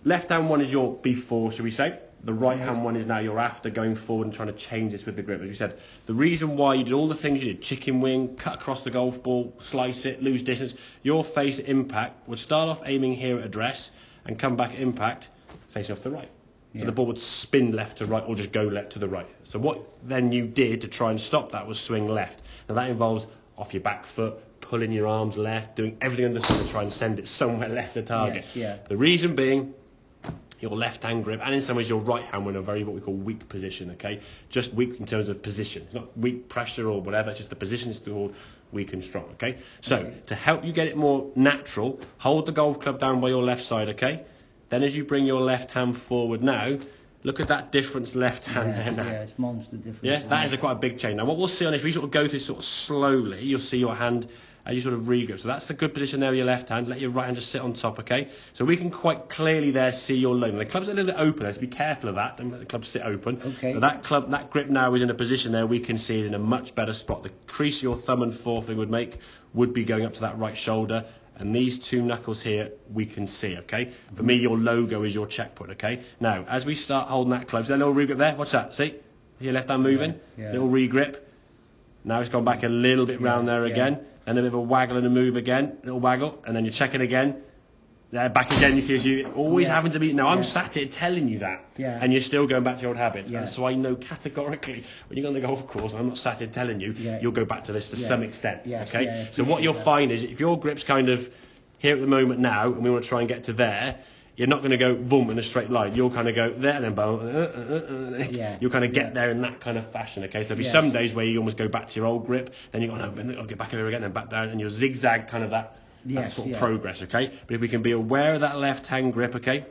left hand one is your before, should we say? The right hand one is now you're after, going forward and trying to change this with the grip. As you said, the reason why you did all the things you did, chicken wing, cut across the golf ball, slice it, lose distance, your face at impact would start off aiming here at address and come back at impact facing off the right. So the ball would spin left to right or just go left to the right. So what then you did to try and stop that was swing left. Now that involves off your back foot, pulling your arms left, doing everything under the sun to try and send it somewhere left to target. The reason being, your left hand grip, and in some ways your right hand one, in a very what we call weak position, okay? Just weak in terms of position. It's not weak pressure or whatever, it's just the position is called weak and strong, okay? So, to help you get it more natural, hold the golf club down by your left side, okay? Then as you bring your left hand forward now, look at that difference left hand there now. Yeah, it's monster difference. Yeah, that is quite a big change. Now what we'll see on this, we sort of go through sort of slowly, you'll see your hand as you sort of regrip. So that's the good position there with your left hand. Let your right hand just sit on top, okay? So we can quite clearly there see your low. Now, the club's a little bit open there, so be careful of that. Don't let the club sit open. Okay. So that grip now is in a position there, we can see it in a much better spot. The crease your thumb and forefinger would make would be going up to that right shoulder. And these two knuckles here, we can see, okay? For me, your logo is your checkpoint, okay? Now, as we start holding that close, that little regrip there, watch that, see? Your left hand moving, little regrip. Now it's gone back a little bit round there again. And a bit of a waggle and a move again, little waggle, and then you check it again. There, back again, you see, as you always having to be. Now, I'm sat here telling you that, and you're still going back to your old habits. And so I know categorically, when you go on the golf course, I'm not sat here telling you, you'll go back to this to some extent, okay? So what you'll find is, if your grip's kind of here at the moment now, and we want to try and get to there, you're not going to go boom in a straight line. You'll kind of go there and then boom. You'll kind of get there in that kind of fashion. Okay, so there'll be some days where you almost go back to your old grip, then you go, no, I'll get back over again, and back down, and you'll zigzag kind of that sort of progress. Okay, but if we can be aware of that left hand grip, okay,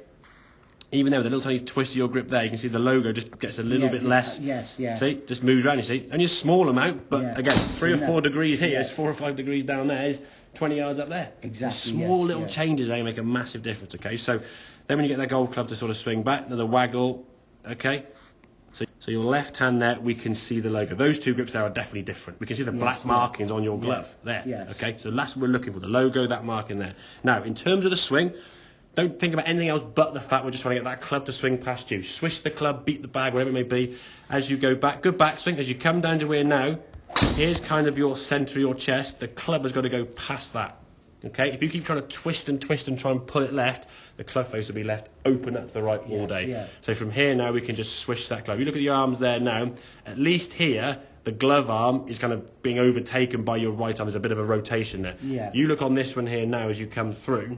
even there with a little tiny twist of your grip there, you can see the logo just gets a little bit less. See, just moves around. You see, only a small amount, but again, 3 or 4 degrees here, it's 4 or 5 degrees down there. Is 20 yards up there. Exactly. Small little changes there make a massive difference. Okay, so then when you get that golf club to sort of swing back, another waggle. Okay, so your left hand there, we can see the logo. Those two grips there are definitely different. We can see the black markings on your glove there. Okay, so that's what we're looking for, the logo, that marking there. Now, in terms of the swing, don't think about anything else but the fact we're just trying to get that club to swing past you. Swish the club, beat the bag, whatever it may be, as you go back. Good backswing. As you come down to here now, here's kind of your centre of your chest. The club has got to go past that. Okay, if you keep trying to twist and try and pull it left, the club face will be left open up to the right all day. So from here now we can just swish that club. You look at your arms there now, at least here the glove arm is kind of being overtaken by your right arm. There's a bit of a rotation there. You look on this one here now as you come through,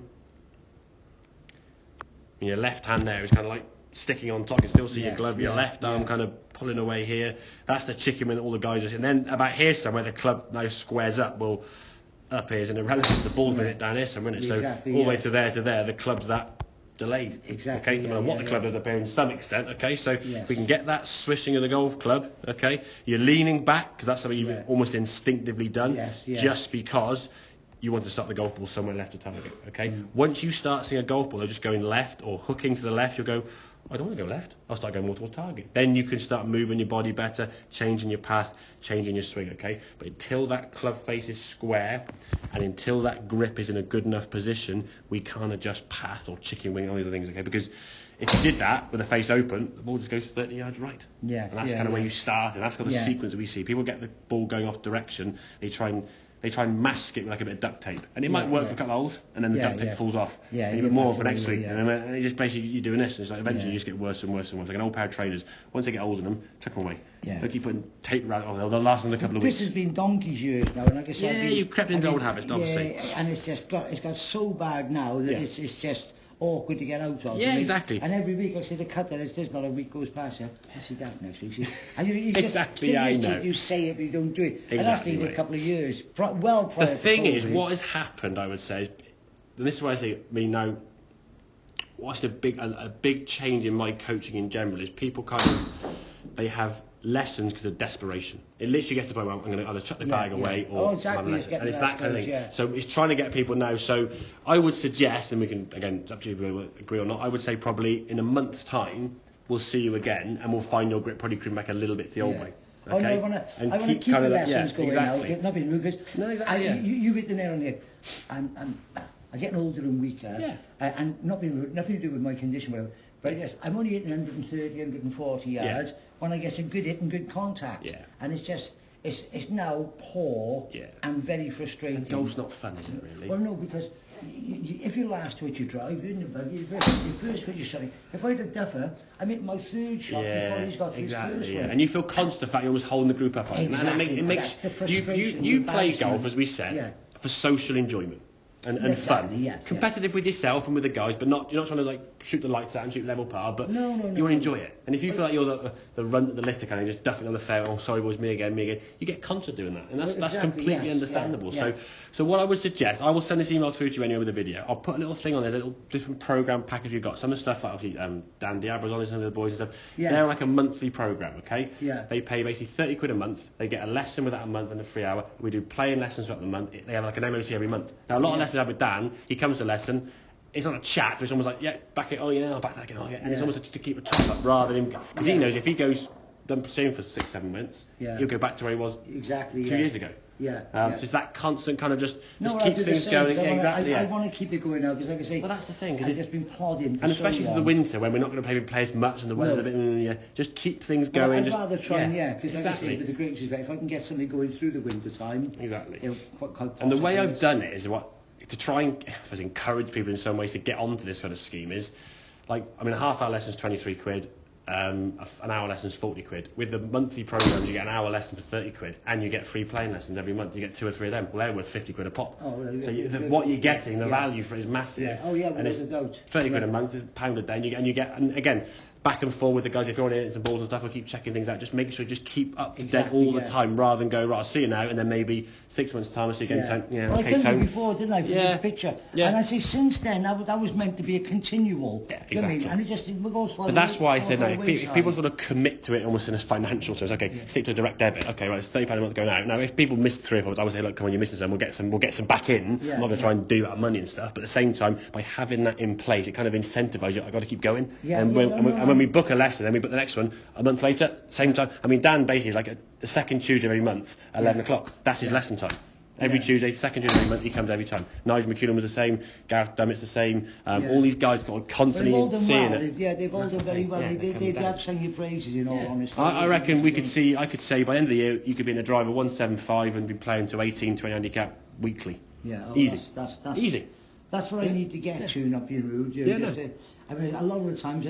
and your left hand there is kind of like sticking on top. You can still see your glove, your left arm kind of pulling away here. That's the chicken wing that all the guys are seeing. And then about here somewhere the club now squares up. Well, up here is in a relative, the ball's been hit down here somewhere, isn't it? So all the way to there, the club's that delayed. Okay, no matter what the club is up here in some extent. Okay, so if we can get that swishing of the golf club, okay, you're leaning back because that's something you've almost instinctively done, just because you want to start the golf ball somewhere left of target. Okay, once you start seeing a golf ball, they're just going left or hooking to the left, you'll go, I don't want to go left, I'll start going more towards target. Then you can start moving your body better, changing your path, changing your swing, okay? But until that club face is square and until that grip is in a good enough position, we can't adjust path or chicken wing or other things, okay? Because if you did that with the face open, the ball just goes 30 yards right. And that's kind of where you start, and that's got the sequence that we see. People get the ball going off direction, they try and mask it with like a bit of duct tape, and it might work for a couple of holes, and then the duct tape falls off, and you get more for next week, and it's just basically you're doing this, and it's like eventually you just get worse and worse and worse. Like an old pair of trainers, once they get holes in them, chuck them away. They keep putting tape around it, they'll last them a couple of weeks. This has been donkey's years now, and like I said, you've crept into old habits, obviously. And it's got so bad now that it's just awkward to get out of. Exactly. And every week I say the cutter, there's not a week goes past you. I see that next week. And you just, I know. You say it, but you don't do it. And that's been a couple of years. Well prior. The thing is, what has happened, I would say, and this is why I say, now, what's a big change in my coaching in general is people they have lessons because of desperation. It literally gets to the point where I'm going to either chuck the bag away or exactly. And it's that kind of thing. So it's trying to get people now. So I would suggest, and we can, again, up to you if you agree or not, I would say probably in a month's time, we'll see you again and we'll find your grip probably creeping back a little bit the old way. Okay? I want to keep the lessons going now. Not being rude, because you've hit the nail on the head. I'm getting older and weaker. Yeah. And not being rude, nothing to do with my condition, whatever. But yes, I'm only hitting 130, 140 yards when I get a good hit and good contact. Yeah. And it's just, it's now poor and very frustrating. And golf's not fun, is it, really? Well, no, because if you last twitch you drive, you're in the buggy, your first twitch you're shutting. If I had a duffer, I'm hitting my third shot before he's got his first one. And you feel conscious of the fact you're always holding the group up on it. And it makes you play golf, as we said, for social enjoyment. And fun. Yes, competitive with yourself and with the guys, but you're not trying to like shoot the lights out and shoot level par, but you want to enjoy it. And if you feel like you're the litter kind of just duffing on the fair, oh sorry boys, me again, you get conscious doing that, and that's completely understandable. So what I would suggest, I will send this email through to you anyway with the video. I'll put a little thing on there, a little different program package you've got. Some of the stuff like obviously Dan Diabro's on it, some of the boys and stuff. They're like a monthly program, okay? They pay basically 30 quid a month. They get a lesson with that a month and a free hour. We do playing lessons throughout the month. They have like an MOT every month. Now a lot of lessons I have with Dan. He comes to a lesson. It's not a chat. It's almost like back it. Oh yeah, I'll back that again. Oh yeah. And it's almost just to keep a top up rather than because he knows if he goes done pursuing for 6-7 months, he'll go back to where he was 2 years ago. So it's that constant kind of just keep things going. I want to keep it going now because, like I say, well, that's the thing. I've just been plodding. And especially for the winter when we're not going to play as much and the weather's a bit. Just keep things going. I'd rather try because, like I say, with the great respect, if I can get something going through the winter time, And the way I've done it is to try and encourage people in some ways to get onto this sort of scheme is like a half-hour lesson's 23 quid. An hour lesson's 40 quid. With the monthly program, you get an hour lesson for 30 quid, and you get free playing lessons every month. You get 2 or 3 of them. Well, they're worth 50 quid a pop. What you're getting, the value for it is massive. And it's 30 quid a month, £1 a day, and you get, and again, back and forth with the guys. If you're on it, some balls and stuff, we'll keep checking things out. Just make sure you just keep up to date all the time, rather than go right. I'll see you now, and then maybe 6 months' time I'll see you again. Well, I done it before, didn't I? For this picture. And I say since then that was meant to be a continual. Exactly. You know what I mean? And it just goes. But that's why I said no. If people sort of commit to it almost in a financial sense, stick to a direct debit. Okay, right, it's £30 a month going out. Now, if people miss 3 or 4, I would say, look, come on, you're missing some. We'll get some back in. I'm not going to try and do that money and stuff. But at the same time, by having that in place, it kind of incentivises you. I've got to keep going. And when we book a lesson, then we book the next one a month later, same time. Dan basically is like the second Tuesday of every month, 11 o'clock. That's his lesson time. Every Tuesday, second Tuesday of every month, he comes every time. Nigel McCullum was the same. Gareth Dummett's the same. All these guys got constantly seeing it. They've all done very well. They have sung your praises, in all honesty. I reckon I could say by the end of the year, you could be in a driver 175 and be playing to 18, 20 handicap weekly. Easy. That's easy. That's what I need to get to, not being rude. A lot of the times